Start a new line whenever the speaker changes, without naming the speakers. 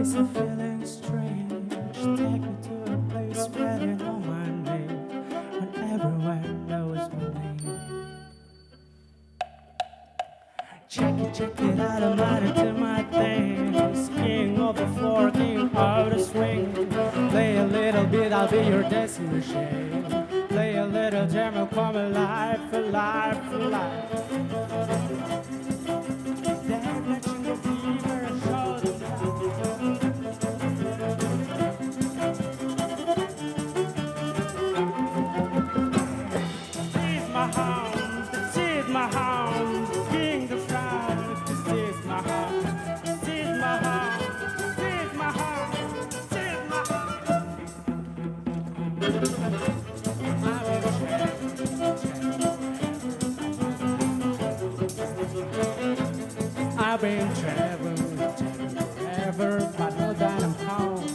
is a feeling strange. Take me to a place where they know my name, when everyone knows my name. Check it out, I'm out to my things. King of the floor, king of the swing. Play a little bit, I'll be your dancing machine. Play a little jam, I'll come alive, alive, alive. Damn, let you fever, show them this is my home, this is my home. King the front, this is my home. This is my home, this is my home, this is my home. I've been traveling forever, but now that I'm home.